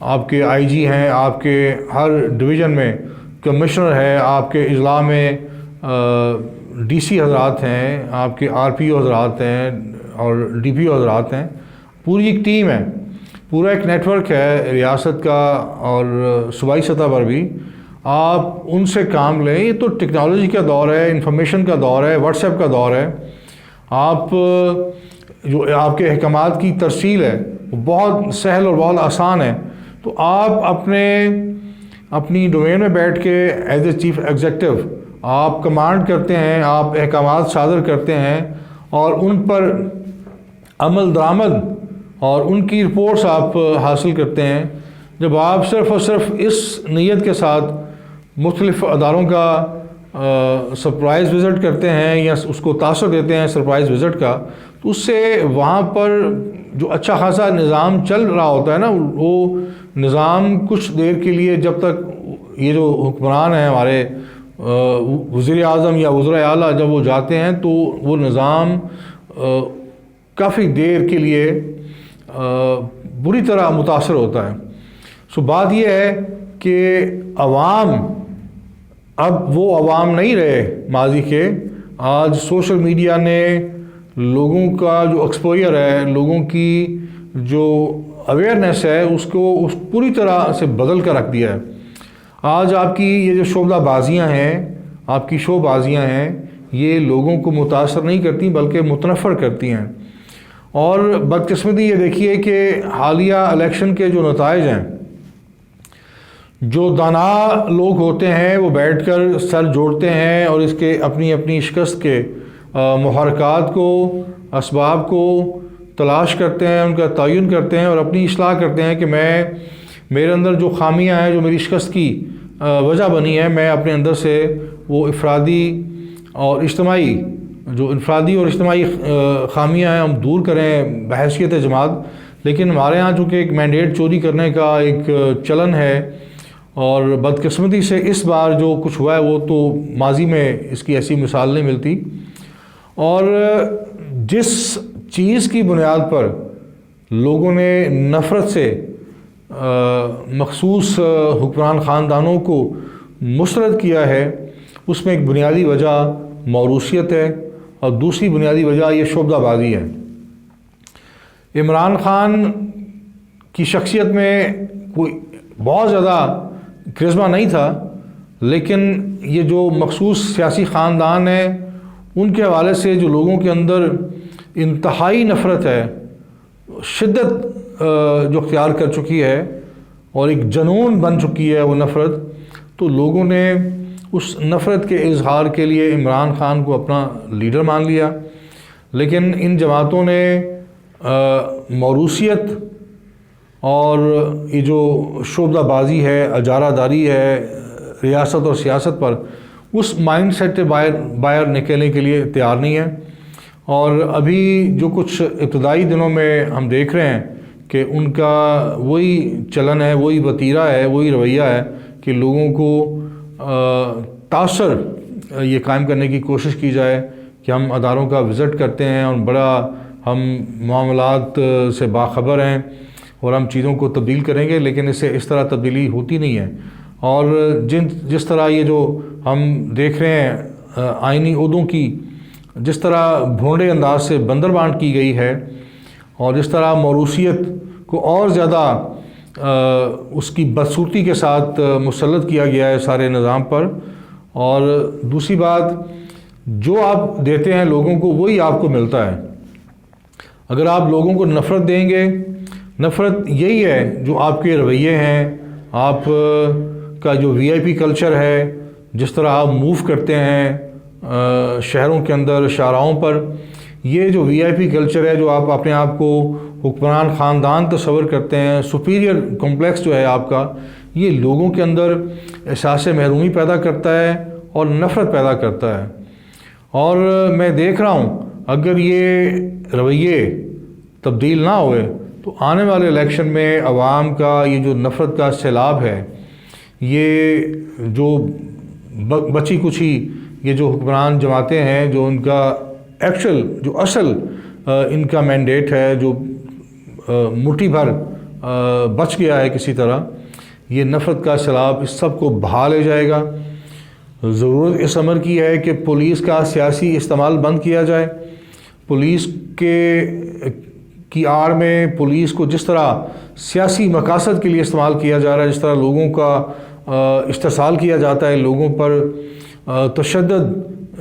آپ کے آئی جی ہیں، آپ کے ہر ڈویژن میں کمشنر ہے، آپ کے اضلاع میں ڈی سی حضرات ہیں، آپ کے آر پی او حضرات ہیں اور ڈی پی او حضرات ہیں، پوری ایک ٹیم ہے، پورا ایک نیٹ ورک ہے ریاست کا اور صوبائی سطح پر بھی. آپ ان سے کام لیں. یہ تو ٹیکنالوجی کا دور ہے، انفارمیشن کا دور ہے، واٹس ایپ کا دور ہے. آپ جو آپ کے احکامات کی ترسیل ہے وہ بہت سہل اور بہت آسان ہے. تو آپ اپنی ڈومین میں بیٹھ کے ایز اے چیف ایگزیکٹو آپ کمانڈ کرتے ہیں، آپ احکامات صادر کرتے ہیں اور ان پر عمل درآمد اور ان کی رپورٹس آپ حاصل کرتے ہیں. جب آپ صرف اور صرف اس نیت کے ساتھ مختلف اداروں کا سرپرائز وزٹ کرتے ہیں یا اس کو تاثر دیتے ہیں سرپرائز وزٹ کا، تو اس سے وہاں پر جو اچھا خاصا نظام چل رہا ہوتا ہے نا، وہ نظام کچھ دیر کے لیے، جب تک یہ جو حکمران ہیں ہمارے وزیر اعظم یا وزرائے اعلیٰ جب وہ جاتے ہیں تو وہ نظام کافی دیر کے لیے بری طرح متاثر ہوتا ہے. سو بات یہ ہے کہ عوام اب وہ عوام نہیں رہے ماضی کے. آج سوشل میڈیا نے لوگوں کا جو ایکسپوئر ہے، لوگوں کی جو اویئرنیس ہے، اس کو پوری طرح سے بدل کر رکھ دیا ہے. آج آپ کی یہ جو شعبہ بازیاں ہیں، آپ کی شو بازیاں ہیں، یہ لوگوں کو متاثر نہیں کرتی بلکہ متنفر کرتی ہیں. اور بدقسمتی یہ دیکھیے کہ حالیہ الیکشن کے جو نتائج ہیں، جو دانا لوگ ہوتے ہیں وہ بیٹھ کر سر جوڑتے ہیں اور اس کے اپنی شکست کے محرکات کو، اسباب کو تلاش کرتے ہیں، ان کا تعین کرتے ہیں اور اپنی اصلاح کرتے ہیں کہ میرے اندر جو خامیاں ہیں، جو میری شکست کی وجہ بنی ہے، میں اپنے اندر سے وہ انفرادی اور اجتماعی خامیاں ہیں ہم دور کریں بحیثیت جماعت. لیکن ہمارے ہاں چونکہ ایک مینڈیٹ چوری کرنے کا ایک چلن ہے اور بدقسمتی سے اس بار جو کچھ ہوا ہے وہ تو ماضی میں اس کی ایسی مثال نہیں ملتی. اور جس چیز کی بنیاد پر لوگوں نے نفرت سے مخصوص حکمران خاندانوں کو مسترد کیا ہے، اس میں ایک بنیادی وجہ موروثیت ہے اور دوسری بنیادی وجہ یہ شعبہ بازی ہے. عمران خان کی شخصیت میں کوئی بہت زیادہ کرزما نہیں تھا، لیکن یہ جو مخصوص سیاسی خاندان ہیں ان کے حوالے سے جو لوگوں کے اندر انتہائی نفرت ہے، شدت جو اختیار کر چکی ہے اور ایک جنون بن چکی ہے وہ نفرت، تو لوگوں نے اس نفرت کے اظہار کے لیے عمران خان کو اپنا لیڈر مان لیا. لیکن ان جماعتوں نے موروثیت اور یہ جو شعبہ بازی ہے، اجارہ داری ہے ریاست اور سیاست پر، اس مائنڈ سیٹ سے باہر نکلنے کے لیے تیار نہیں ہے. اور ابھی جو کچھ ابتدائی دنوں میں ہم دیکھ رہے ہیں کہ ان کا وہی چلن ہے، وہی وتیرہ ہے، وہی رویہ ہے کہ لوگوں کو تاثر یہ قائم کرنے کی کوشش کی جائے کہ ہم اداروں کا وزٹ کرتے ہیں اور بڑا ہم معاملات سے باخبر ہیں اور ہم چیزوں کو تبدیل کریں گے، لیکن اس طرح تبدیلی ہوتی نہیں ہے. اور جس طرح یہ جو ہم دیکھ رہے ہیں آئینی عہدوں کی جس طرح بھونڈے انداز سے بندر بانٹ کی گئی ہے اور جس طرح موروثیت کو اور زیادہ اس کی بدصورتی کے ساتھ مسلط کیا گیا ہے سارے نظام پر. اور دوسری بات، جو آپ دیتے ہیں لوگوں کو وہی آپ کو ملتا ہے. اگر آپ لوگوں کو نفرت دیں گے، نفرت یہی ہے جو آپ کے رویے ہیں، آپ کا جو وی آئی پی کلچر ہے، جس طرح آپ موو کرتے ہیں شہروں کے اندر، شاہراہوں پر، یہ جو وی آئی پی کلچر ہے، جو آپ اپنے آپ کو حکمران خاندان تصور کرتے ہیں، سپیریئر کمپلیکس جو ہے آپ کا، یہ لوگوں کے اندر احساس محرومی پیدا کرتا ہے اور نفرت پیدا کرتا ہے. اور میں دیکھ رہا ہوں اگر یہ رویے تبدیل نہ ہوئے تو آنے والے الیکشن میں عوام کا یہ جو نفرت کا سیلاب ہے، یہ جو بچی کچھی یہ جو حکمران جماعتیں ہیں، جو ان کا اصل ان کا مینڈیٹ ہے، جو مٹھی بھر بچ گیا ہے کسی طرح، یہ نفرت کا سیلاب اس سب کو بہا لے جائے گا۔ ضرورت اس امر کی ہے کہ پولیس کا سیاسی استعمال بند کیا جائے۔ پولیس کی آڑ میں پولیس کو جس طرح سیاسی مقاصد کے لیے استعمال کیا جا رہا ہے، جس طرح لوگوں کا استحصال کیا جاتا ہے، لوگوں پر تشدد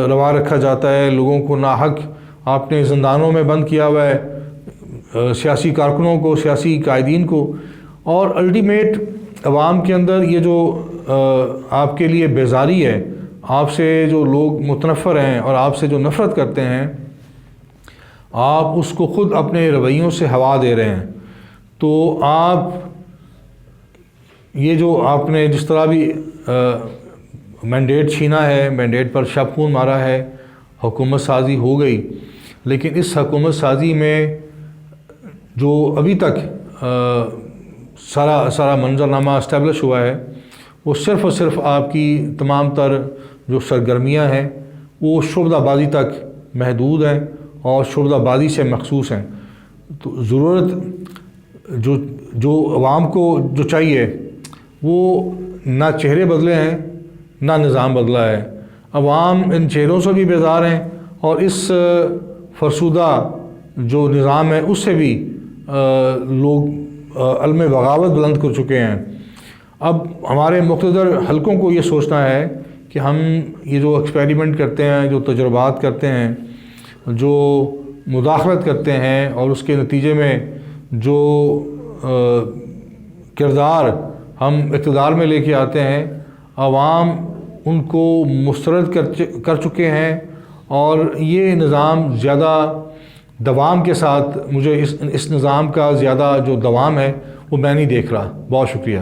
روا رکھا جاتا ہے، لوگوں کو ناحق آپ نے زندانوں میں بند کیا ہوا ہے، سیاسی کارکنوں کو، سیاسی قائدین کو، اور الٹیمیٹ عوام کے اندر یہ جو آپ کے لیے بیزاری ہے، آپ سے جو لوگ متنفر ہیں اور آپ سے جو نفرت کرتے ہیں، آپ اس کو خود اپنے رویوں سے ہوا دے رہے ہیں۔ تو آپ یہ جو آپ نے جس طرح بھی مینڈیٹ چھینا ہے، مینڈیٹ پر شب خون مارا ہے، حکومت سازی ہو گئی، لیکن اس حکومت سازی میں جو ابھی تک سارا منظرنامہ اسٹیبلش ہوا ہے، وہ صرف اور صرف آپ کی تمام تر جو سرگرمیاں ہیں وہ شعبہ بازی تک محدود ہیں اور شعبہ بازی سے مخصوص ہیں۔ تو ضرورت جو عوام کو جو چاہیے وہ نہ چہرے بدلے ہیں، نہ نظام بدلا ہے۔ عوام ان چہروں سے بھی بیزار ہیں اور اس فرسودہ جو نظام ہے اس سے بھی لوگ علم بغاوت بلند کر چکے ہیں۔ اب ہمارے مقتدر حلقوں کو یہ سوچنا ہے کہ ہم یہ جو ایکسپیریمنٹ کرتے ہیں، جو تجربات کرتے ہیں، جو مداخلت کرتے ہیں، اور اس کے نتیجے میں جو کردار ہم اقتدار میں لے کے آتے ہیں، عوام ان کو مسترد کر چکے ہیں، اور یہ نظام زیادہ دوام کے ساتھ، مجھے اس نظام کا زیادہ جو دوام ہے وہ میں نہیں دیکھ رہا۔ بہت شکریہ۔